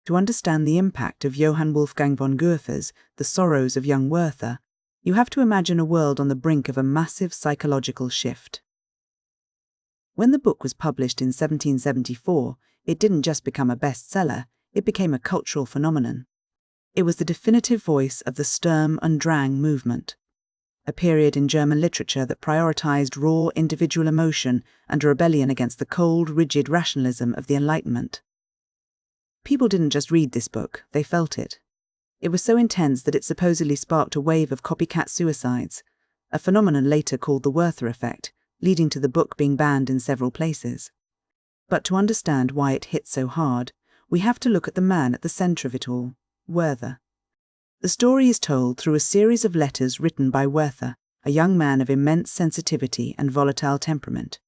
To understand the impact of Johann Wolfgang von Goethe's The Sorrows of Young Werther, you have to imagine a world on the brink of a massive psychological shift. When the book was published in 1774, it didn't just become a bestseller, it became a cultural phenomenon. It was the definitive voice of the Sturm and Drang movement, a period in German literature that prioritized raw individual emotion and a rebellion against the cold, rigid rationalism of the Enlightenment. People didn't just read this book, they felt it. It was so intense that it supposedly sparked a wave of copycat suicides, a phenomenon later called the Werther effect, leading to the book being banned in several places. But to understand why it hit so hard, we have to look at the man at the center of it all, Werther. The story is told through a series of letters written by Werther, a young man of immense sensitivity and volatile temperament.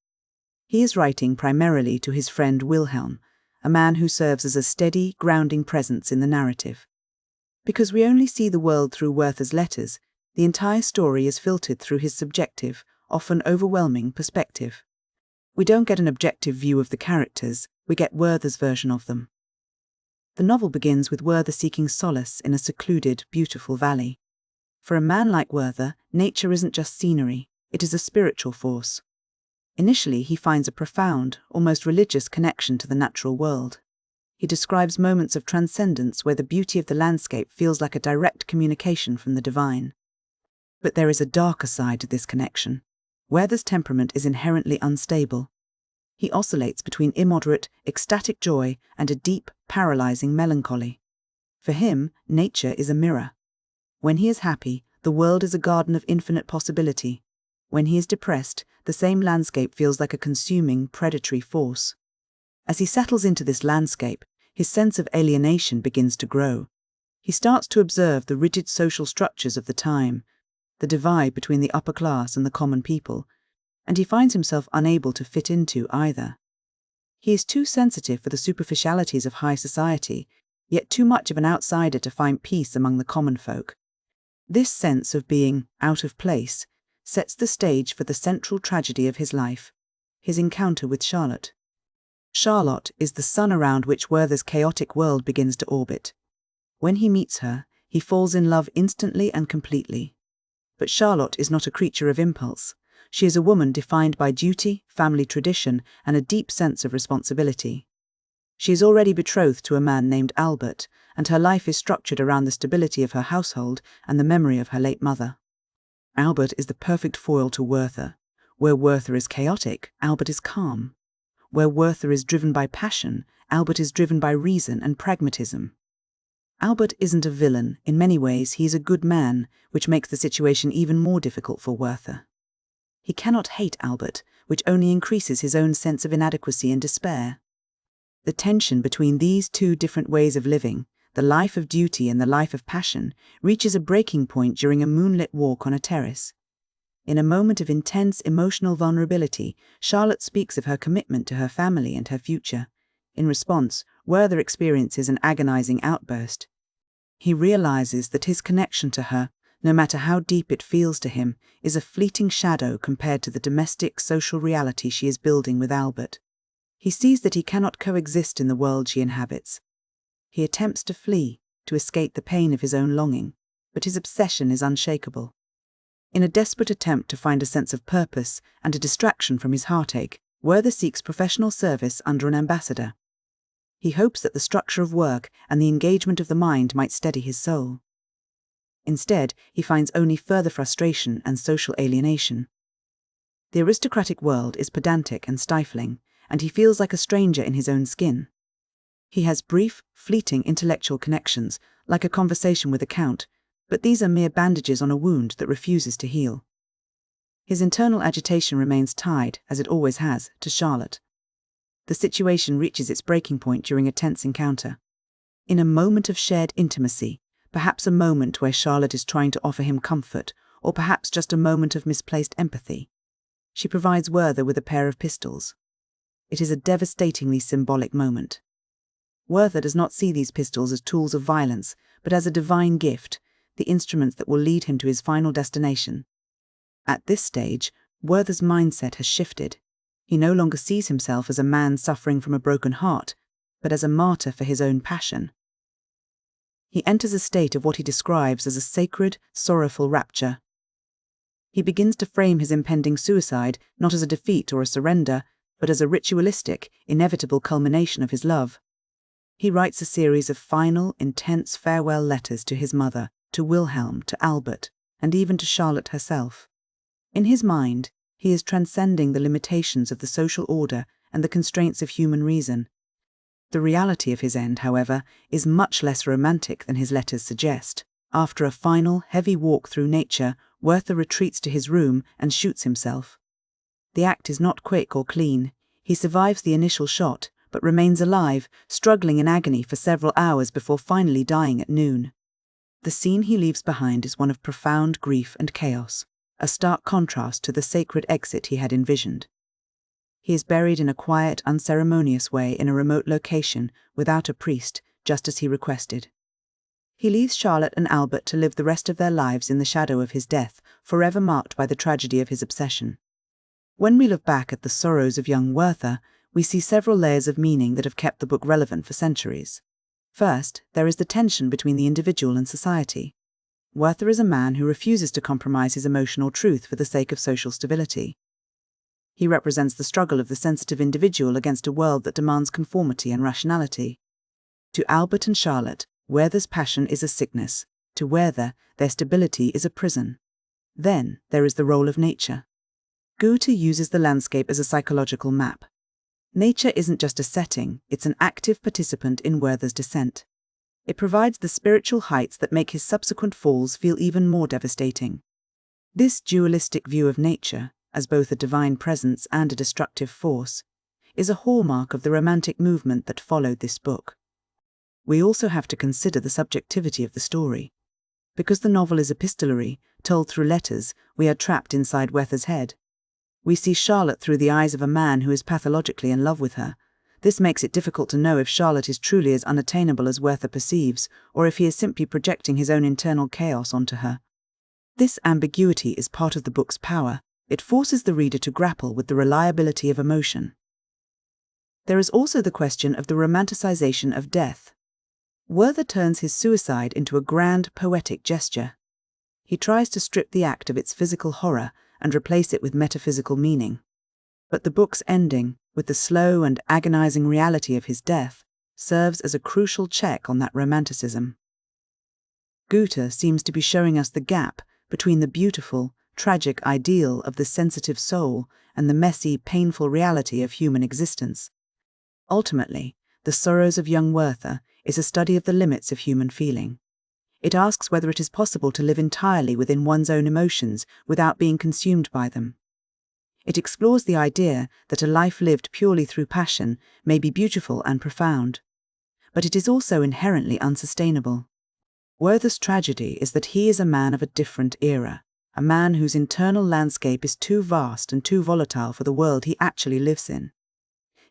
He is writing primarily to his friend Wilhelm, a man who serves as a steady, grounding presence in the narrative. Because we only see the world through Werther's letters, the entire story is filtered through his subjective, often overwhelming perspective. We don't get an objective view of the characters, we get Werther's version of them. The novel begins with Werther seeking solace in a secluded, beautiful valley. For a man like Werther, nature isn't just scenery, it is a spiritual force. Initially, he finds a profound, almost religious connection to the natural world. He describes moments of transcendence where the beauty of the landscape feels like a direct communication from the divine. But there is a darker side to this connection. Werther's temperament is inherently unstable. He oscillates between immoderate, ecstatic joy and a deep, paralyzing melancholy. For him, nature is a mirror. When he is happy, the world is a garden of infinite possibility. When he is depressed, the same landscape feels like a consuming, predatory force. As he settles into this landscape, his sense of alienation begins to grow. He starts to observe the rigid social structures of the time, the divide between the upper class and the common people, and he finds himself unable to fit into either. He is too sensitive for the superficialities of high society, yet too much of an outsider to find peace among the common folk. This sense of being out of place sets the stage for the central tragedy of his life, his encounter with Charlotte. Charlotte is the sun around which Werther's chaotic world begins to orbit. When he meets her, he falls in love instantly and completely. But Charlotte is not a creature of impulse. She is a woman defined by duty, family tradition, and a deep sense of responsibility. She is already betrothed to a man named Albert, and her life is structured around the stability of her household and the memory of her late mother. Albert is the perfect foil to Werther. Where Werther is chaotic, Albert is calm. Where Werther is driven by passion, Albert is driven by reason and pragmatism. Albert isn't a villain. In many ways, he is a good man, which makes the situation even more difficult for Werther. He cannot hate Albert, which only increases his own sense of inadequacy and despair. The tension between these two different ways of living, the life of duty and the life of passion, reaches a breaking point during a moonlit walk on a terrace. In a moment of intense emotional vulnerability, Charlotte speaks of her commitment to her family and her future. In response, Werther experiences an agonizing outburst. He realizes that his connection to her, no matter how deep it feels to him, is a fleeting shadow compared to the domestic social reality she is building with Albert. He sees that he cannot coexist in the world she inhabits. He attempts to flee, to escape the pain of his own longing, but his obsession is unshakable. In a desperate attempt to find a sense of purpose and a distraction from his heartache, Werther seeks professional service under an ambassador. He hopes that the structure of work and the engagement of the mind might steady his soul. Instead, he finds only further frustration and social alienation. The aristocratic world is pedantic and stifling, and he feels like a stranger in his own skin. He has brief, fleeting intellectual connections, like a conversation with a count, but these are mere bandages on a wound that refuses to heal. His internal agitation remains tied, as it always has, to Charlotte. The situation reaches its breaking point during a tense encounter. In a moment of shared intimacy, perhaps a moment where Charlotte is trying to offer him comfort, or perhaps just a moment of misplaced empathy, she provides Werther with a pair of pistols. It is a devastatingly symbolic moment. Werther does not see these pistols as tools of violence, but as a divine gift, the instruments that will lead him to his final destination. At this stage, Werther's mindset has shifted. He no longer sees himself as a man suffering from a broken heart, but as a martyr for his own passion, He enters a state of what he describes as a sacred, sorrowful rapture. He begins to frame his impending suicide not as a defeat or a surrender, but as a ritualistic, inevitable culmination of his love. He writes a series of final, intense farewell letters to his mother, to Wilhelm, to Albert, and even to Charlotte herself. In his mind, he is transcending the limitations of the social order and the constraints of human reason. The reality of his end, however, is much less romantic than his letters suggest. After a final, heavy walk through nature, Werther retreats to his room and shoots himself. The act is not quick or clean. He survives the initial shot, but remains alive, struggling in agony for several hours before finally dying at noon. The scene he leaves behind is one of profound grief and chaos, a stark contrast to the sacred exit he had envisioned. He is buried in a quiet, unceremonious way in a remote location, without a priest, just as he requested. He leaves Charlotte and Albert to live the rest of their lives in the shadow of his death, forever marked by the tragedy of his obsession. When we look back at the Sorrows of Young Werther, we see several layers of meaning that have kept the book relevant for centuries. First, there is the tension between the individual and society. Werther is a man who refuses to compromise his emotional truth for the sake of social stability. He represents the struggle of the sensitive individual against a world that demands conformity and rationality. To Albert and Charlotte, Werther's passion is a sickness. To Werther, their stability is a prison. Then, there is the role of nature. Goethe uses the landscape as a psychological map. Nature isn't just a setting, it's an active participant in Werther's descent. It provides the spiritual heights that make his subsequent falls feel even more devastating. This dualistic view of nature, as both a divine presence and a destructive force, is a hallmark of the Romantic movement that followed this book. We also have to consider the subjectivity of the story. Because the novel is epistolary, told through letters, we are trapped inside Werther's head. We see Charlotte through the eyes of a man who is pathologically in love with her. This makes it difficult to know if Charlotte is truly as unattainable as Werther perceives, or if he is simply projecting his own internal chaos onto her. This ambiguity is part of the book's power. It forces the reader to grapple with the reliability of emotion. There is also the question of the romanticization of death. Werther turns his suicide into a grand, poetic gesture. He tries to strip the act of its physical horror and replace it with metaphysical meaning. But the book's ending, with the slow and agonizing reality of his death, serves as a crucial check on that romanticism. Goethe seems to be showing us the gap between the beautiful, tragic ideal of the sensitive soul and the messy, painful reality of human existence. Ultimately, The Sorrows of Young Werther is a study of the limits of human feeling. It asks whether it is possible to live entirely within one's own emotions without being consumed by them. It explores the idea that a life lived purely through passion may be beautiful and profound, but it is also inherently unsustainable. Werther's tragedy is that he is a man of a different era, a man whose internal landscape is too vast and too volatile for the world he actually lives in.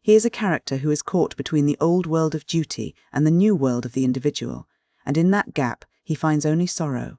He is a character who is caught between the old world of duty and the new world of the individual, and in that gap he finds only sorrow.